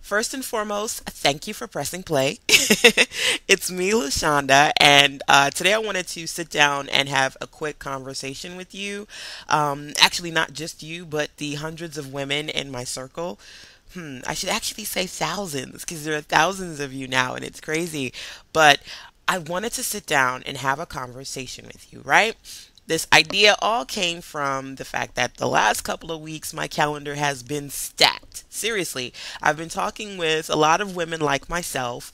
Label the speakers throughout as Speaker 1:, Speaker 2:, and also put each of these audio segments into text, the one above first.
Speaker 1: First and foremost, thank you for pressing play. It's me, Lashonda, and today I wanted to sit down and have a quick conversation with you. Actually, not just you, but the hundreds of women in my circle. I should actually say thousands because there are thousands of you now, and it's crazy. But I wanted to sit down and have a conversation with you, right? This idea all came from the fact that the last couple of weeks my calendar has been stacked. Seriously, I've been talking with a lot of women like myself,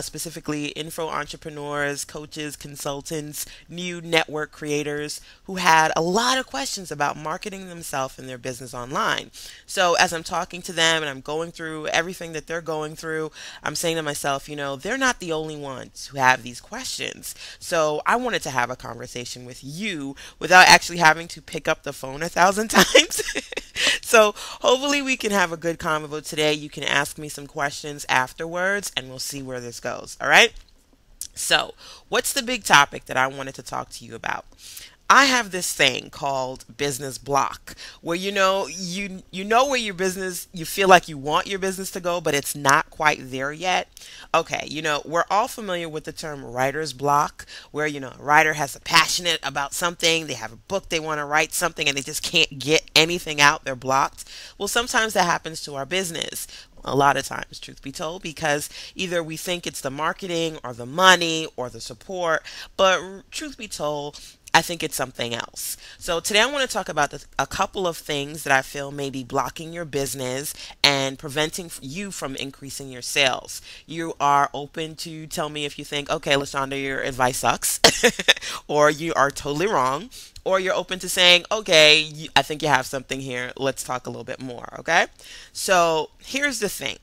Speaker 1: specifically info entrepreneurs, coaches, consultants, new network creators who had a lot of questions about marketing themselves and their business online. So as I'm talking to them and I'm going through everything that they're going through, I'm saying to myself, they're not the only ones who have these questions. So I wanted to have a conversation with you without actually having to pick up the phone a thousand times. So hopefully we can have a good convo today. You can ask me some questions afterwards and we'll see where this goes. All right. So, what's the big topic that I wanted to talk to you about? I have this thing called business block where you know where your business you feel like you want your business to go but it's not quite there yet. Okay, we're all familiar with the term writer's block where a writer has a passionate about something, they have a book they want to write something and they just can't get anything out, they're blocked. Well, sometimes that happens to our business. A lot of times, truth be told, because either we think it's the marketing or the money or the support, but truth be told, I think it's something else. So today I want to talk about a couple of things that I feel may be blocking your business and preventing you from increasing your sales. You are open to tell me if you think, okay, Lashonda, your advice sucks, or you are totally wrong, or you're open to saying, okay, I think you have something here. Let's talk a little bit more, okay? So here's the thing.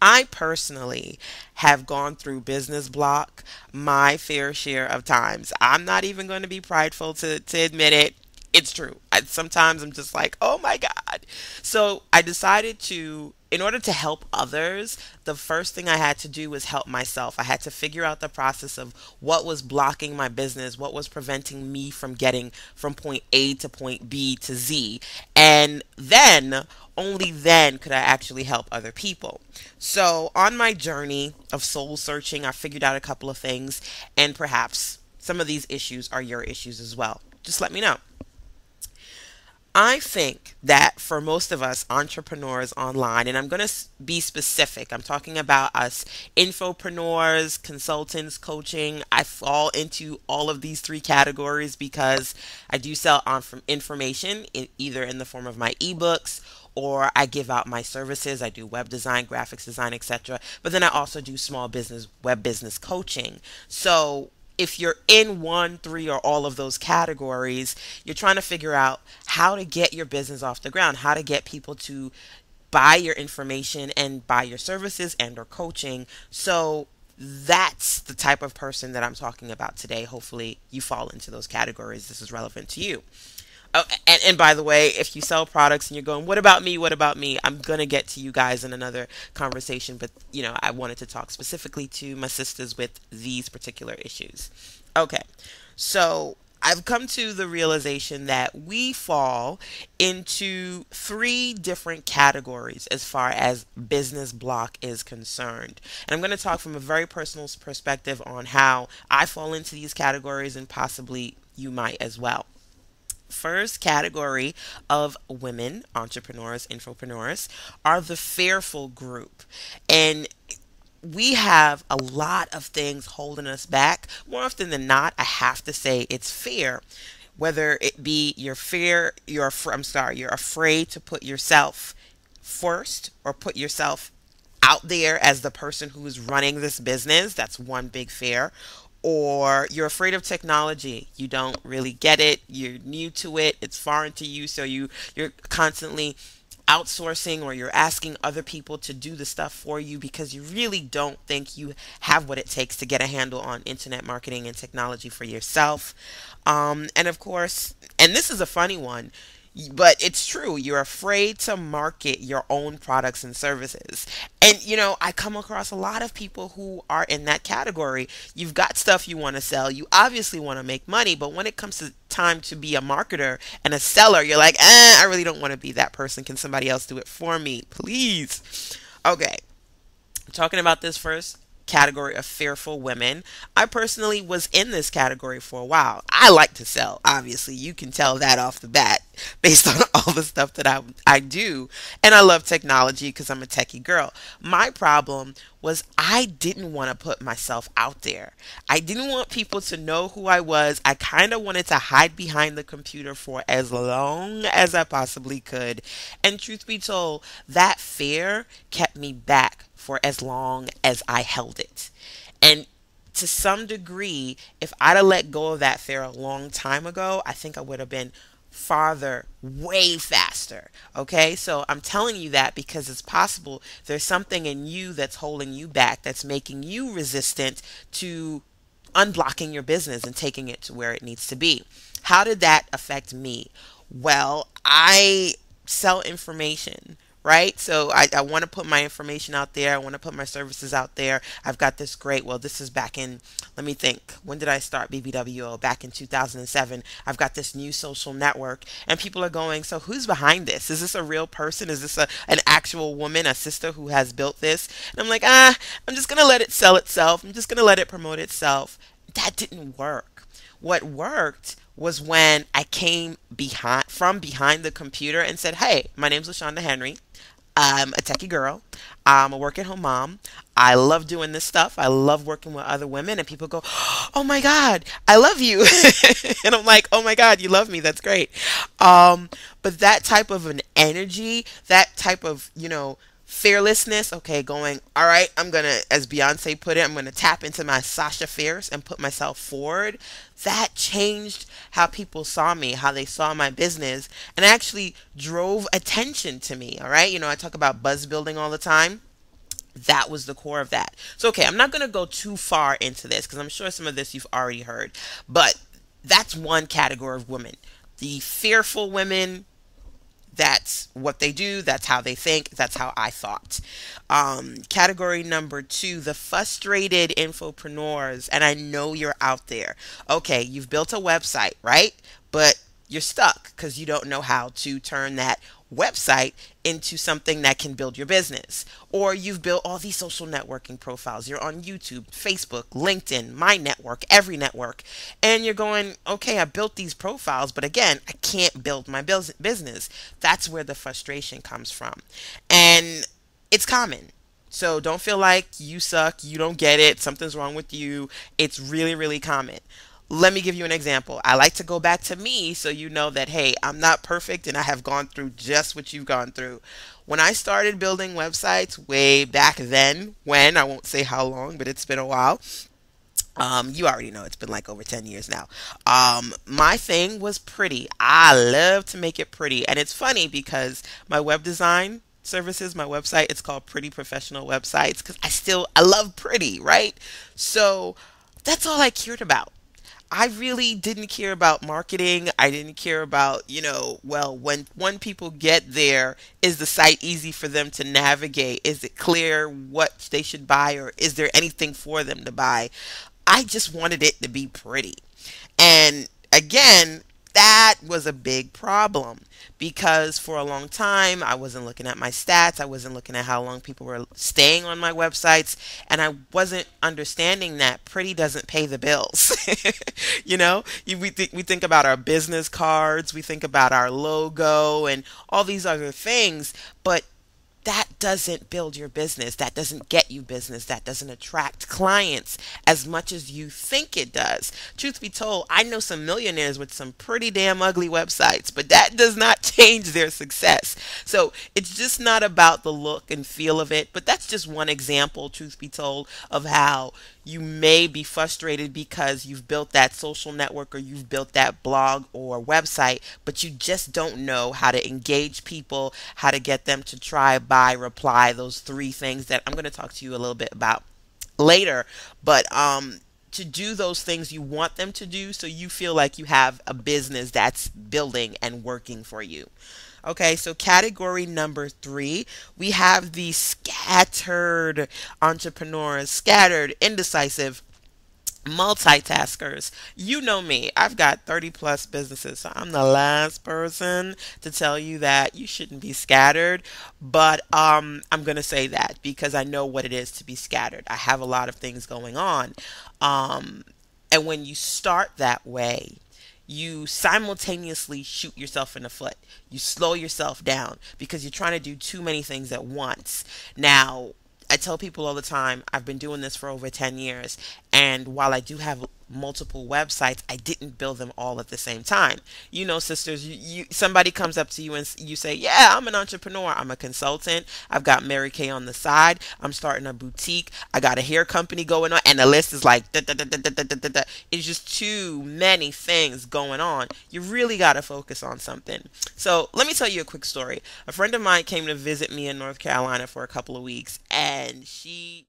Speaker 1: I personally have gone through business block my fair share of times. I'm not even going to be prideful to admit it. It's true. Sometimes I'm just like, oh my God. So I decided in order to help others, the first thing I had to do was help myself. I had to figure out the process of what was blocking my business, what was preventing me from getting from point A to point B to Z. And then, only then could I actually help other people. So, on my journey of soul searching, I figured out a couple of things, and perhaps some of these issues are your issues as well. Just let me know. I think that for most of us entrepreneurs online, and I'm going to be specific, I'm talking about us infopreneurs, consultants, coaching. I fall into all of these three categories because I do sell on from information either in the form of my ebooks or I give out my services. I do web design, graphics design, etc. But then I also do small business, web business coaching. So if you're in one, three, or all of those categories, you're trying to figure out how to get your business off the ground, how to get people to buy your information and buy your services and or coaching. So that's the type of person that I'm talking about today. Hopefully you fall into those categories. This is relevant to you. Oh, and by the way, if you sell products and you're going, what about me? What about me? I'm going to get to you guys in another conversation, but I wanted to talk specifically to my sisters with these particular issues. Okay. So, I've come to the realization that we fall into three different categories as far as business block is concerned. And I'm going to talk from a very personal perspective on how I fall into these categories and possibly you might as well. First category of women entrepreneurs, infopreneurs, are the fearful group. And we have a lot of things holding us back. More often than not, I have to say it's fear. Whether it be your fear, you're afraid to put yourself first or put yourself out there as the person who is running this business. That's one big fear. Or you're afraid of technology. You don't really get it. You're new to it. It's foreign to you. So you're constantly outsourcing or you're asking other people to do the stuff for you because you really don't think you have what it takes to get a handle on internet marketing and technology for yourself. And of course, and this is a funny one, but it's true. You're afraid to market your own products and services. And, I come across a lot of people who are in that category. You've got stuff you want to sell. You obviously want to make money. But when it comes to time to be a marketer and a seller, you're like, I really don't want to be that person. Can somebody else do it for me, please? Okay, talking about this first category of fearful women. I personally was in this category for a while. I like to sell. Obviously, you can tell that off the bat based on all the stuff that I do. And I love technology because I'm a techie girl. My problem was I didn't want to put myself out there. I didn't want people to know who I was. I kind of wanted to hide behind the computer for as long as I possibly could. And truth be told, that fear kept me back for as long as I held it. And to some degree, if I'd have let go of that fear a long time ago, I think I would have been farther, way faster. Okay, so I'm telling you that because it's possible there's something in you that's holding you back, that's making you resistant to unblocking your business and taking it to where it needs to be. How did that affect me? Well, I sell information, right? So I want to put my information out there. I want to put my services out there. I've got this great, well, this is back in, let me think, when did I start BBWO? Back in 2007. I've got this new social network, and people are going, so who's behind this? Is this a real person? Is this an actual woman, a sister who has built this? And I'm like, I'm just going to let it sell itself. I'm just going to let it promote itself. That didn't work. What worked was when I came from behind the computer and said, "Hey, my name's LaShonda Henry. I'm a techie girl. I'm a work at home mom. I love doing this stuff. I love working with other women." And people go, "Oh my God, I love you." And I'm like, "Oh my God, you love me. That's great." But that type of an energy, that type of, fearlessness, okay, going, all right, I'm going to, as Beyonce put it, I'm going to tap into my Sasha Fierce and put myself forward. That changed how people saw me, how they saw my business, and actually drove attention to me. All right. I talk about buzz building all the time. That was the core of that. So, okay, I'm not going to go too far into this because I'm sure some of this you've already heard, but that's one category of women. The fearful women, that's what they do. That's how they think. That's how I thought. Category number two, the frustrated infopreneurs. And I know you're out there. Okay, you've built a website, right? But you're stuck because you don't know how to turn that website into something that can build your business. Or you've built all these social networking profiles. You're on YouTube, Facebook, LinkedIn, my network, every network. And you're going, okay, I built these profiles, but again, I can't build my business. That's where the frustration comes from. And it's common. So don't feel like you suck, you don't get it, something's wrong with you. It's really, really common. Let me give you an example. I like to go back to me so you know that, hey, I'm not perfect and I have gone through just what you've gone through. When I started building websites way back then, I won't say how long, but it's been a while. You already know it's been like over 10 years now. My thing was pretty. I love to make it pretty. And it's funny because my web design services, my website, it's called Pretty Professional Websites because I love pretty, right? So that's all I cared about. I really didn't care about marketing. I didn't care about, well, when people get there, is the site easy for them to navigate? Is it clear what they should buy, or is there anything for them to buy? I just wanted it to be pretty. And again, that was a big problem because for a long time I wasn't looking at my stats. I wasn't looking at how long people were staying on my websites, and I wasn't understanding that pretty doesn't pay the bills. We think about our business cards, we think about our logo and all these other things, but that doesn't build your business. That doesn't get you business. That doesn't attract clients as much as you think it does. Truth be told, I know some millionaires with some pretty damn ugly websites, but that does not change their success. So it's just not about the look and feel of it, but that's just one example, truth be told, of how you may be frustrated because you've built that social network or you've built that blog or website, but you just don't know how to engage people, how to get them to try, buy, reply, those three things that I'm going to talk to you a little bit about later. But to do those things you want them to do so you feel like you have a business that's building and working for you. Okay, so category number three, we have the scattered entrepreneurs, scattered, indecisive. Multitaskers. You know me. I've got 30 plus businesses, so I'm the last person to tell you that you shouldn't be scattered. But I'm going to say that because I know what it is to be scattered. I have a lot of things going on. Um, and when you start that way, you simultaneously shoot yourself in the foot. You slow yourself down because you're trying to do too many things at once. Now, I tell people all the time, I've been doing this for over 10 years. And while I do have multiple websites, I didn't build them all at the same time. You know, sisters, somebody comes up to you and you say, "Yeah, I'm an entrepreneur. I'm a consultant. I've got Mary Kay on the side. I'm starting a boutique. I got a hair company going on." And the list is like, da, da, da, da, da, da, da, da. It's just too many things going on. You really got to focus on something. So let me tell you a quick story. A friend of mine came to visit me in North Carolina for a couple of weeks, and she